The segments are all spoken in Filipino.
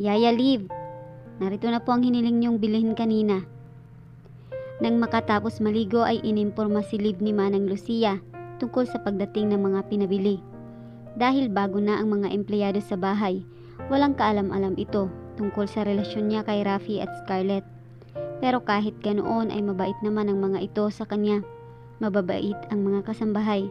Yaya Liv, narito na po ang hiniling niyong bilhin kanina. Nang makatapos maligo ay inimporma si Liv ni Manang Lucia tungkol sa pagdating ng mga pinabili. Dahil bago na ang mga empleyado sa bahay, walang kaalam-alam ito tungkol sa relasyon niya kay Rafi at Scarlett. Pero kahit ganoon ay mabait naman ang mga ito sa kanya. Mababait ang mga kasambahay.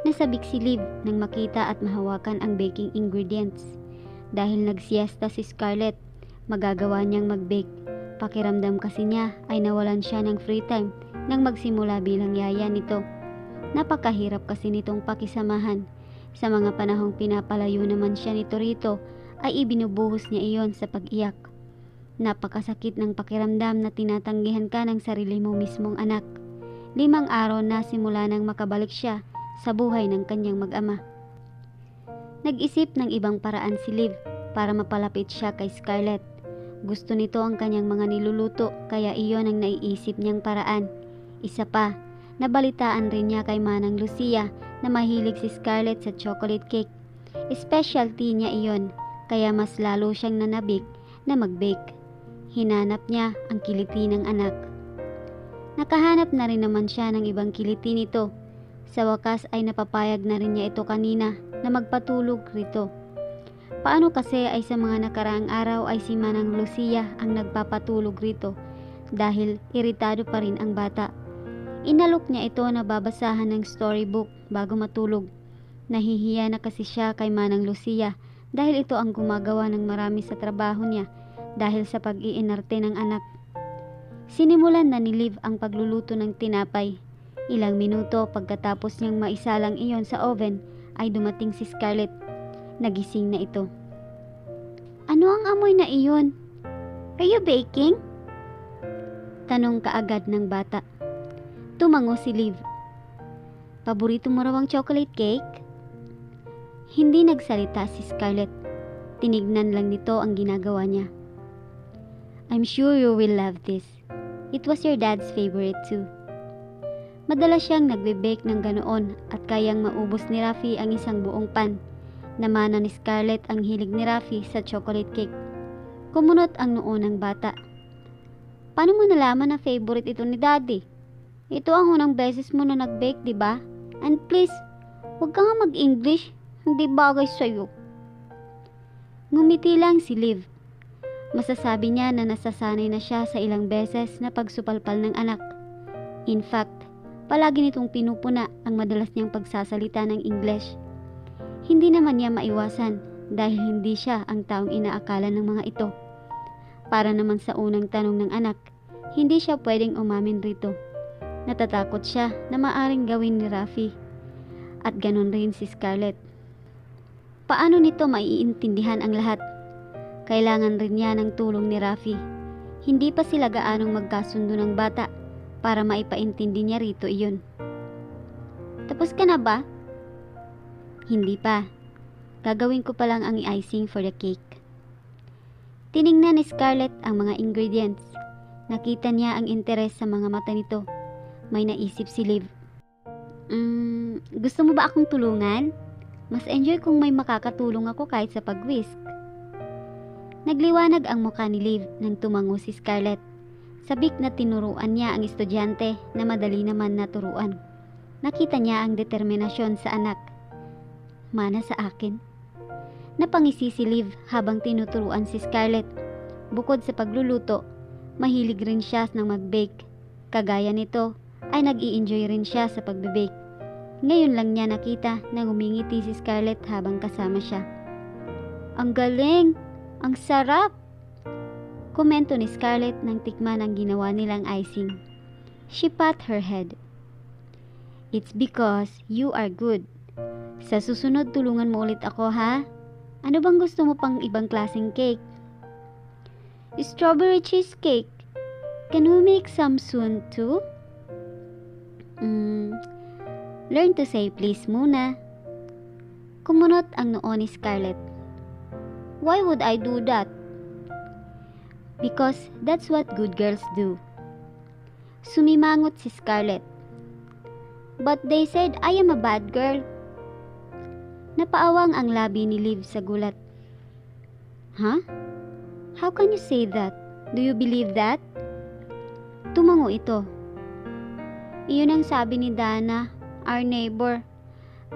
Nasabik si Liv nang makita at mahawakan ang baking ingredients. Dahil nagsiesta si Scarlett, magagawa niyang mag-bake. Pakiramdam kasi niya ay nawalan siya ng free time nang magsimula bilang yaya nito. Napakahirap kasi nitong pakisamahan. Sa mga panahong pinapalayo naman siya nito rito, ay ibinubuhos niya iyon sa pag-iyak. Napakasakit ng pakiramdam na tinatanggihan ka ng sarili mo mismong anak. 5 araw na simula nang makabalik siya sa buhay ng kanyang mag-ama. Nag-isip ng ibang paraan si Liv para mapalapit siya kay Scarlett. Gusto nito ang kanyang mga niluluto kaya iyon ang naiisip niyang paraan. Isa pa, nabalitaan rin niya kay Manang Lucia na mahilig si Scarlett sa chocolate cake. Specialty niya iyon kaya mas lalo siyang nanabik na mag-bake. Hinanap niya ang kiliti ng anak. Nakahanap na rin naman siya ng ibang kiliti nito. Sa wakas ay napapayag na rin niya ito kanina na magpatulog rito. Paano kasi ay sa mga nakaraang araw ay si Manang Lucia ang nagpapatulog rito dahil iritado pa rin ang bata. Inalok niya ito na babasahan ng storybook bago matulog. Nahihiya na kasi siya kay Manang Lucia dahil ito ang gumagawa ng marami sa trabaho niya dahil sa pag-iinarte ng anak. Sinimulan na ni Liv ang pagluluto ng tinapay. Ilang minuto pagkatapos niyang maisalang iyon sa oven ay dumating si Scarlett. Nagising na ito. Ano ang amoy na iyon? Are you baking? Tanong kaagad ng bata. Tumango si Liv. Paborito mo raw ang chocolate cake? Hindi nagsalita si Scarlett. Tinignan lang nito ang ginagawa niya. I'm sure you will love this. It was your dad's favorite too. Madalas siyang nagbe-bake ng ganoon at kayang maubos ni Rafi ang isang buong pan. Namana ni Scarlett ang hilig ni Rafi sa chocolate cake. Kumunot ang noo ng bata. Paano mo nalaman na favorite ito ni Daddy? Ito ang unang beses mo na nag-bake, di ba? And please, huwag ka nga mag-English. Hindi bagay sa'yo. Ngumiti lang si Liv. Masasabi niya na nasasanay na siya sa ilang beses na pagsupalpal ng anak. In fact, palagi nitong pinupuna ang madalas niyang pagsasalita ng English. Hindi naman niya maiwasan dahil hindi siya ang taong inaakala ng mga ito. Para naman sa unang tanong ng anak, hindi siya pwedeng umamin rito. Natatakot siya na maaring gawin ni Rafi. At ganon rin si Scarlett. Paano nito maiintindihan ang lahat? Kailangan rin niya ng tulong ni Rafi. Hindi pa sila gaanong magkasundo ng bata para maipaintindi niya rito iyon. Tapos ka na ba? Hindi pa. Gagawin ko pa lang ang icing for the cake. Tiningnan ni Scarlett ang mga ingredients. Nakita niya ang interes sa mga mata nito. May naisip si Liv. Gusto mo ba akong tulungan? Mas enjoy kung may makakatulong ako kahit sa pag-whisk. Nagliwanag ang mukha ni Liv nang tumango si Scarlett. Sabik na tinuruan niya ang estudyante na madali naman naturuan. Nakita niya ang determinasyon sa anak. Mana sa akin. Napangisi si Liv habang tinuturuan si Scarlett. Bukod sa pagluluto, mahilig rin siya ng mag-bake. Kagaya nito, ay nag-i-enjoy rin siya sa pagbe-bake. Ngayon lang niya nakita na ngumingiti si Scarlett habang kasama siya. Ang galing! Ang sarap! Komento ni Scarlett nang tikman ang ginawa nilang icing. She pat her head. It's because you are good. Sa susunod tulungan mo ulit ako, ha? Ano bang gusto mo pang ibang klaseng cake? Strawberry cheesecake. Can we make some soon too? Learn to say please muna. Kumunot ang noo ni Scarlett. Why would I do that? Because that's what good girls do. Sumimangot si Scarlett. But they said I am a bad girl. Napaawang ang labi ni Liv sa gulat. Ha? How can you say that? Do you believe that? Tumango ito. Iyon ang sabi ni Dana, our neighbor.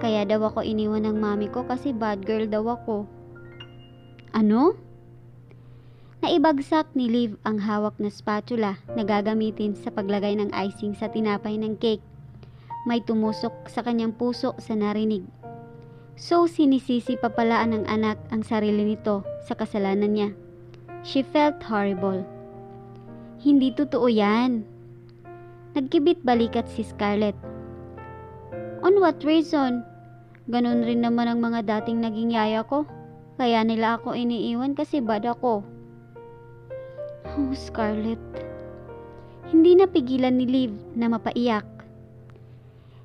Kaya daw ako iniwan ng mami ko kasi bad girl daw ako. Ano? Naibagsak ni Liv ang hawak na spatula na gagamitin sa paglagay ng icing sa tinapay ng cake. May tumusok sa kanyang puso sa narinig. So sinisisi pa pala ng anak ang sarili nito sa kasalanan niya. She felt horrible. Hindi totoo yan. Nagkibit balikat si Scarlett. On what reason? Ganun rin naman ang mga dating naging yaya ko. Kaya nila ako iniiwan kasi bad ako. Oh, Scarlett. Hindi napigilan ni Liv na mapaiyak.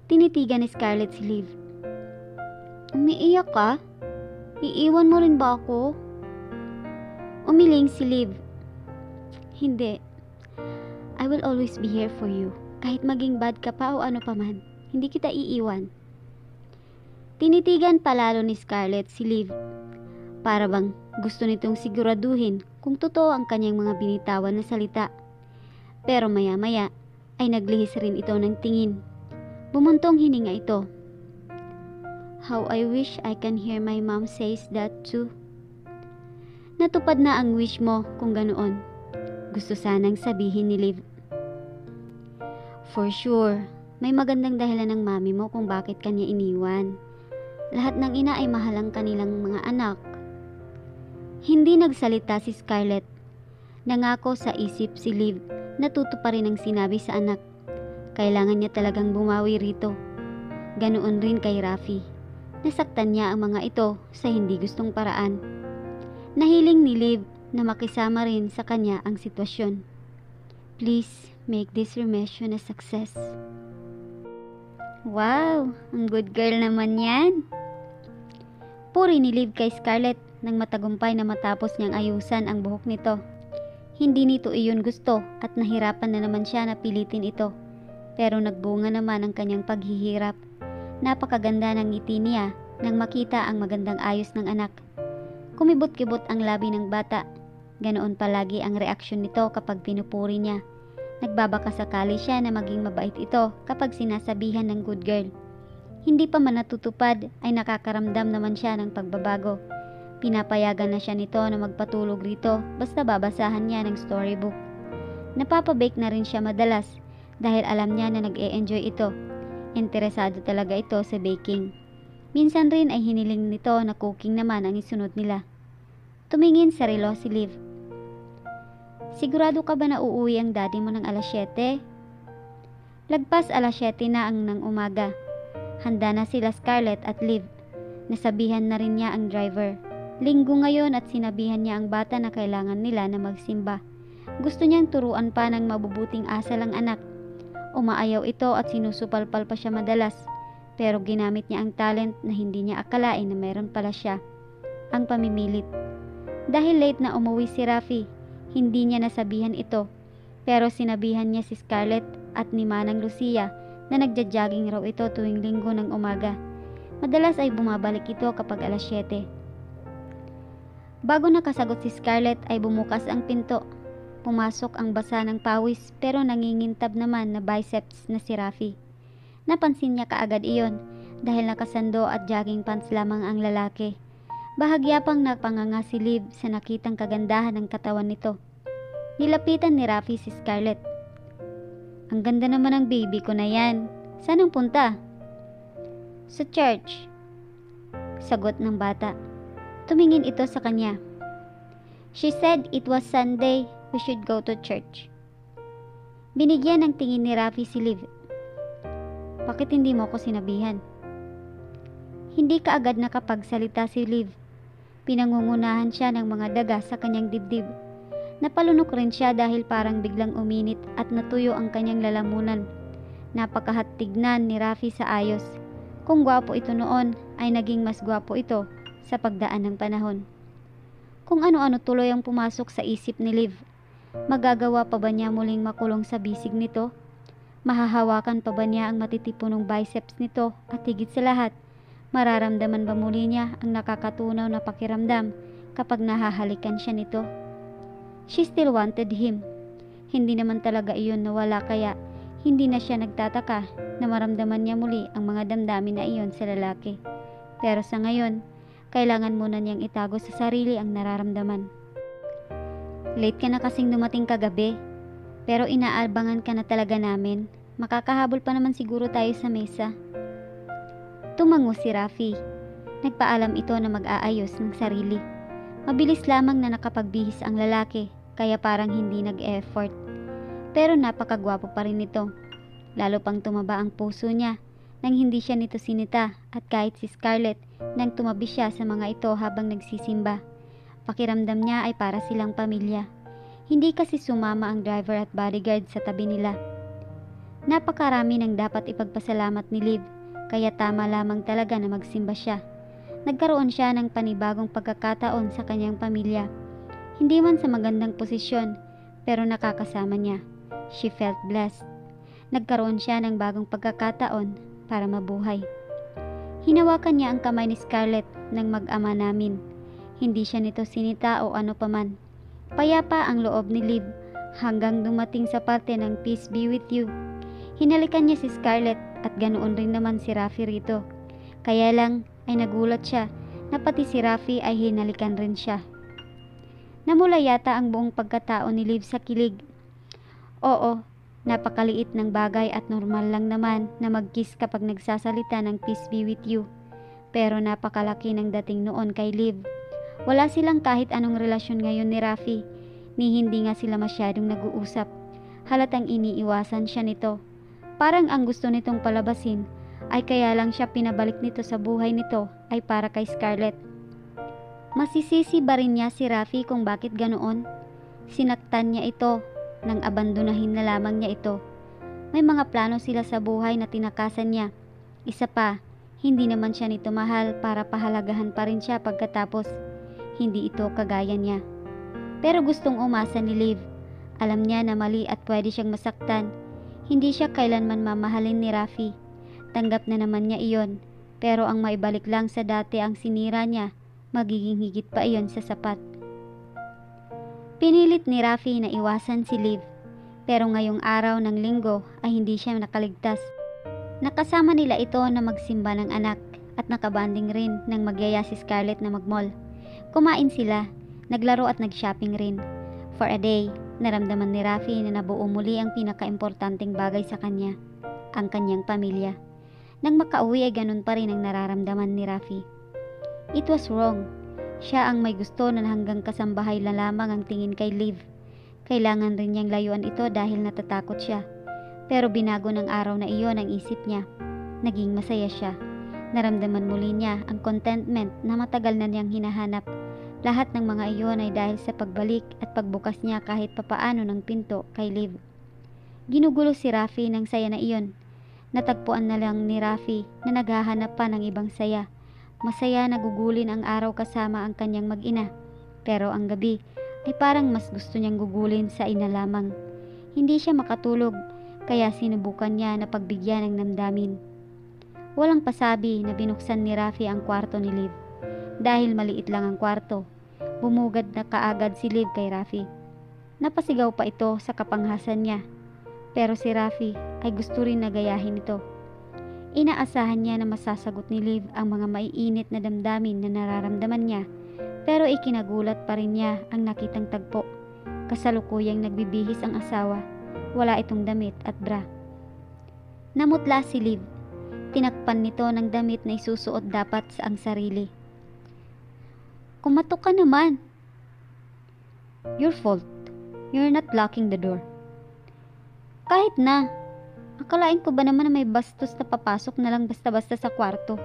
Tinitigan ni Scarlett si Liv. Umiiyak ka? Iiwan mo rin ba ako? Umiling si Liv. Hindi. I will always be here for you. Kahit maging bad ka pa o ano pa man, hindi kita iiwan. Tinitigan palalo ni Scarlett si Liv. Para bang gusto nitong siguraduhin kung totoo ang kanyang mga binitawan na salita. Pero maya-maya ay naglihis rin ito ng tingin. Bumuntong hininga ito. How I wish I can hear my mom says that too. Natupad na ang wish mo kung ganoon. Gusto sanang sabihin ni Liv. For sure, may magandang dahilan ng mami mo kung bakit kanya iniwan. Lahat ng ina ay mahal ang kanilang mga anak. Hindi nagsalita si Scarlett. Nangako sa isip si Liv na tutuparin ang sinabi sa anak. Kailangan niya talagang bumawi rito. Ganoon rin kay Rafi. Nasaktan niya ang mga ito sa hindi gustong paraan. Nahiling ni Liv na makisama rin sa kanya ang sitwasyon. Please make this remission a success. Wow, ang good girl naman yan. Puri ni Liv kay Scarlett nang matagumpay na matapos niyang ayusan ang buhok nito. Hindi nito iyon gusto at nahirapan na naman siya na pilitin ito. Pero nagbunga naman ang kanyang paghihirap. Napakaganda ng ngiti niya nang makita ang magandang ayos ng anak. Kumibot-kibot ang labi ng bata. Ganoon palagi ang reaksyon nito kapag pinupuri niya. Nagbabaka sakali siya na maging mabait ito kapag sinasabihan ng good girl. Hindi pa man natutupad ay nakakaramdam naman siya ng pagbabago. Pinapayagan na siya nito na magpatulog rito basta babasahan niya ng storybook. Napapabake na rin siya madalas dahil alam niya na nag-e-enjoy ito. Interesado talaga ito sa baking. Minsan rin ay hiniling nito na cooking naman ang isunod nila. Tumingin sa relo si Liv. Sigurado ka ba na uuwi ang daddy mo ng alas 7? Lagpas alas 7 na ang ng umaga. Handa na sila Scarlett at Liv. Nasabihan na rin niya ang driver. Linggo ngayon at sinabihan niya ang bata na kailangan nila na magsimba. Gusto niyang turuan pa ng mabubuting asal ang anak. Umaayaw ito at sinusupalpal pa siya madalas. Pero ginamit niya ang talent na hindi niya akalain na meron pala siya. Ang pamimilit. Dahil late na umuwi si Rafi, hindi niya nasabihan ito. Pero sinabihan niya si Scarlett at ni Manang Lucia na nagja-jogging raw ito tuwing linggo ng umaga. Madalas ay bumabalik ito kapag alas 7. Bago nakasagot si Scarlett ay bumukas ang pinto. Pumasok ang basa ng pawis pero nangingintab naman na biceps na si Rafi. Napansin niya kaagad iyon dahil nakasando at jogging pants lamang ang lalaki. Bahagya pang napanganga si Liv sa nakitang kagandahan ng katawan nito. Nilapitan ni Rafi si Scarlett. Ang ganda naman ng baby ko na yan. Saan ang punta? Sa church. Sagot ng bata. Tumingin ito sa kanya. She said it was Sunday, we should go to church. Binigyan ng tingin ni Rafi si Liv. Bakit hindi mo ko sinabihan? Hindi kaagad nakapagsalita si Liv. Pinangungunahan siya ng mga daga sa kanyang dibdib. Napalunok rin siya dahil parang biglang uminit at natuyo ang kanyang lalamunan. Napakahat tignan ni Rafi sa ayos. Kung gwapo ito noon, ay naging mas gwapo ito sa pagdaan ng panahon. Kung ano-ano tuloy ang pumasok sa isip ni Liv. Magagawa pa ba niya muling makulong sa bisig nito? Mahahawakan pa ba niya ang matitipunong biceps nito at higit sa lahat, mararamdaman ba muli niya ang nakakatunaw na pakiramdam kapag nahahalikan siya nito? She still wanted him. Hindi naman talaga iyon nawala kaya hindi na siya nagtataka na maramdaman niya muli ang mga damdamin na iyon sa lalaki. Pero sa ngayon, kailangan muna niyang itago sa sarili ang nararamdaman. Late ka na kasing dumating kagabi, pero inaabangan ka na talaga namin. Makakahabol pa naman siguro tayo sa mesa. Tumango si Rafi. Nagpaalam ito na mag-aayos ng sarili. Mabilis lamang na nakapagbihis ang lalaki, kaya parang hindi nag-effort. Pero napakagwapo pa rin ito. Lalo pang tumaba ang puso niya nang hindi siya nito sinita at kahit si Scarlett nang tumabi siya sa mga ito habang nagsisimba. Pakiramdam niya ay para silang pamilya. Hindi kasi sumama ang driver at bodyguard sa tabi nila. Napakarami ng dapat ipagpasalamat ni Liv, kaya tama lamang talaga na magsimba siya. Nagkaroon siya ng panibagong pagkakataon sa kanyang pamilya. Hindi man sa magandang posisyon, pero nakakasama niya. She felt blessed. Nagkaroon siya ng bagong pagkakataon para mabuhay. Hinawakan niya ang kamay ni Scarlett ng mag-ama namin. Hindi siya nito sinita o ano paman. Payapa ang loob ni Liv hanggang dumating sa parte ng Peace Be With You. Hinalikan niya si Scarlett at ganoon rin naman si Rafi rito. Kaya lang ay nagulat siya na pati si Rafi ay hinalikan rin siya. Namula yata ang buong pagkatao ni Liv sa kilig. Oo, napakaliit ng bagay at normal lang naman na mag-kiss kapag nagsasalita ng Peace Be With You. Pero napakalaki ng dating noon kay Liv. Wala silang kahit anong relasyon ngayon ni Rafi, ni hindi nga sila masyadong nag-uusap. Halatang iniiwasan siya nito. Parang ang gusto nitong palabasin ay kaya lang siya pinabalik nito sa buhay nito ay para kay Scarlett. Masisisi ba rin niya si Rafi kung bakit ganoon? Sinaktan niya ito nang abandonahin na lamang niya ito. May mga plano sila sa buhay na tinakasan niya. Isa pa, hindi naman siya nito mahal para pahalagahan pa rin siya pagkatapos. Hindi ito kagaya niya. Pero gustong umasa ni Liv. Alam niya na mali at pwede siyang masaktan. Hindi siya kailanman mamahalin ni Rafi. Tanggap na naman niya iyon. Pero ang maibalik lang sa dati ang sinira niya, magiging higit pa iyon sa sapat. Pinilit ni Rafi na iwasan si Liv. Pero ngayong araw ng linggo ay hindi siya nakaligtas. Nakasama nila ito na magsimba ng anak at nakabanding rin nang magyaya si Scarlett na magmall. Kumain sila, naglaro at nag-shopping rin. For a day, naramdaman ni Rafi na nabuo muli ang pinakaimportanteng bagay sa kanya, ang kanyang pamilya. Nang makauwi ay ganun pa rin ang nararamdaman ni Rafi. It was wrong. Siya ang may gusto na hanggang kasambahay na lamang ang tingin kay Liv. Kailangan rin niyang layuan ito dahil natatakot siya. Pero binago ng araw na iyon ang isip niya. Naging masaya siya. Naramdaman muli niya ang contentment na matagal na niyang hinahanap. Lahat ng mga iyon ay dahil sa pagbalik at pagbukas niya kahit papaano ng pinto kay Liv. Ginugulo si Rafi ng saya na iyon. Natagpuan na lang ni Rafi na naghahanap pa ng ibang saya. Masaya na gugulin ang araw kasama ang kanyang mag-ina. Pero ang gabi ay parang mas gusto niyang gugulin sa ina lamang. Hindi siya makatulog kaya sinubukan niya na pagbigyan ng damdamin. Walang pasabi na binuksan ni Rafi ang kwarto ni Liv. Dahil maliit lang ang kwarto, bumugad na kaagad si Liv kay Rafi. Napasigaw pa ito sa kapanghasan niya. Pero si Rafi ay gusto rin na gayahin ito. Inaasahan niya na masasagot ni Liv ang mga maiinit na damdamin na nararamdaman niya. Pero ikinagulat pa rin niya ang nakitang tagpo. Kasalukuyang nagbibihis ang asawa. Wala itong damit at bra. Namutla si Liv. Tinakpan nito ng damit na isusuot dapat sa ang sarili. Kumatok ka naman. Your fault. You're not locking the door. Kahit na. Akalain ko ba naman na may bastos na papasok na lang basta-basta sa kwarto?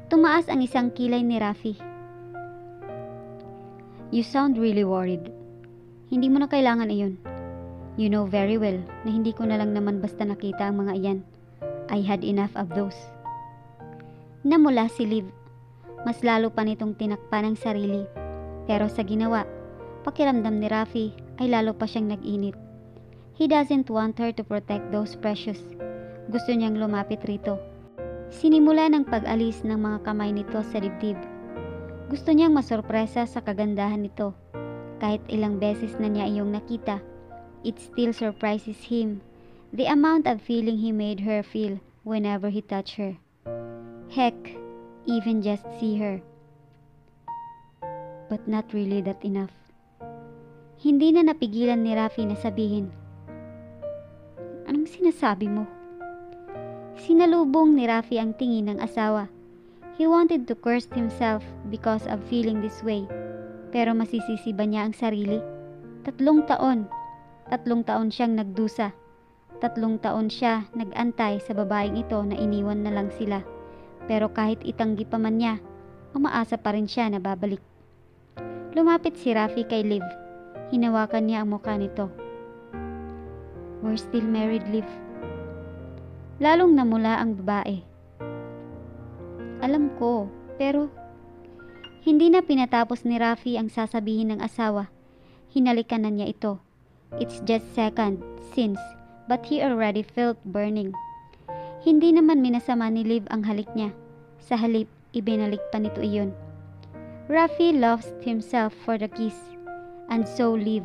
Tumaas ang isang kilay ni Rafi. You sound really worried. Hindi mo na kailangan iyon. You know very well na hindi ko na lang naman basta nakita ang mga iyan. I had enough of those. Namula si Liv. Mas lalo pa nitong tinakpan ang sarili. Pero sa ginawa, pakiramdam ni Rafi ay lalo pa siyang nag-init. He doesn't want her to protect those precious. Gusto niyang lumapit rito. Sinimula ng pag-alis ng mga kamay nito sa dibdib. Gusto niyang masorpresa sa kagandahan nito. Kahit ilang beses na niya iyong nakita, it still surprises him the amount of feeling he made her feel whenever he touched her. Heck, even just see her. But not really that enough. Hindi na napigilan ni Rafi na sabihin, "Anong sinasabi mo?" Sinalubong ni Rafi ang tingin ng asawa. He wanted to curse himself because of feeling this way. Pero masisisi ba niya ang sarili? 3 taon. 3 taon siyang nagdusa. 3 taon siya nag-antay sa babaeng ito na iniwan na lang sila. Pero kahit itanggi pa man niya, umaasa pa rin siya na babalik. Lumapit si Rafi kay Liv. Hinawakan niya ang mukha nito. "We're still married, Liv." Lalong namula ang babae. "Alam ko, pero..." Hindi na pinatapos ni Rafi ang sasabihin ng asawa. Hinalikan na niya ito. It's just second since, but he already felt burning. Hindi naman minasama ni Liv ang halik niya. Sa halip, ibinalik pa nito iyon. Rafi lost himself for the kiss, and so Liv.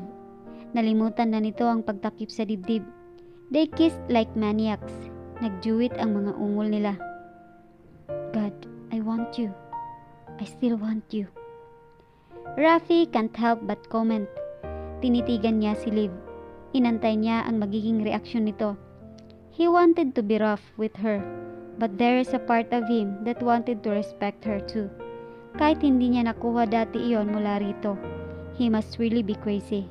Nalimutan na nito ang pagtakip sa dibdib. They kissed like maniacs. Nagjuwit ang mga ungol nila. "God, I want you. I still want you." Rafi can't help but comment. Tinitigan niya si Liv. Inantay niya ang magiging reaksyon nito. He wanted to be rough with her, but there is a part of him that wanted to respect her too. Kahit hindi niya nakuha dati iyon mula rito, he must really be crazy.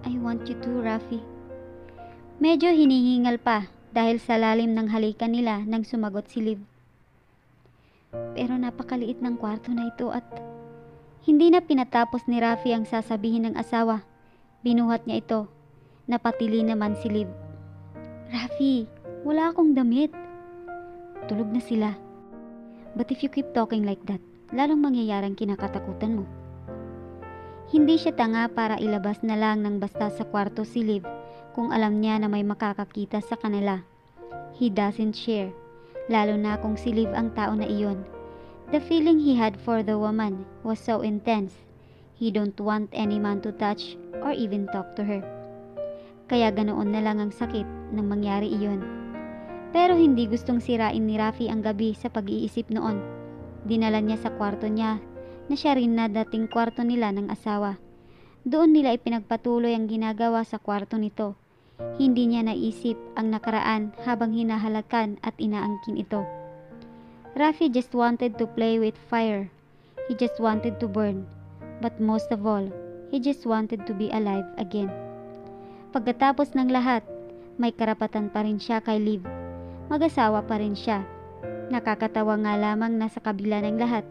"I want you too, Rafi." Medyo hinihingal pa dahil sa lalim ng halikan nila nang sumagot si Liv. "Pero napakaliit ng kwarto na ito at..." Hindi na pinatapos ni Rafi ang sasabihin ng asawa. Binuhat niya ito. Napatili naman si Liv. "Rafi, wala akong damit." "Tulog na sila." "But if you keep talking like that, lalong mangyayarang kinakatakutan mo." Hindi siya tanga para ilabas na lang ng basta sa kwarto si Liv kung alam niya na may makakakita sa kanila. He doesn't share, lalo na kung si Liv ang tao na iyon. The feeling he had for the woman was so intense. He don't want any man to touch or even talk to her. Kaya ganoon na lang ang sakit nang mangyari iyon. Pero hindi gustong sirain ni Rafi ang gabi sa pag-iisip noon. Dinala niya sa kwarto niya na siya rin na dating kwarto nila ng asawa. Doon nila ipinagpatuloy ang ginagawa sa kwarto nito. Hindi niya naisip ang nakaraan habang hinahalakan at inaangkin ito. Rafi just wanted to play with fire. He just wanted to burn. But most of all, he just wanted to be alive again. Pagkatapos ng lahat, may karapatan pa rin siya kay Liv. Mag-asawa pa rin siya. Nakakatawa nga lamang na sa kabila ng lahat,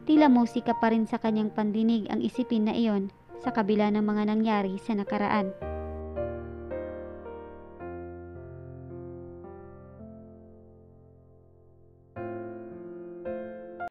tila musika pa rin sa kanyang pandinig ang isipin na iyon sa kabila ng mga nangyari sa nakaraan.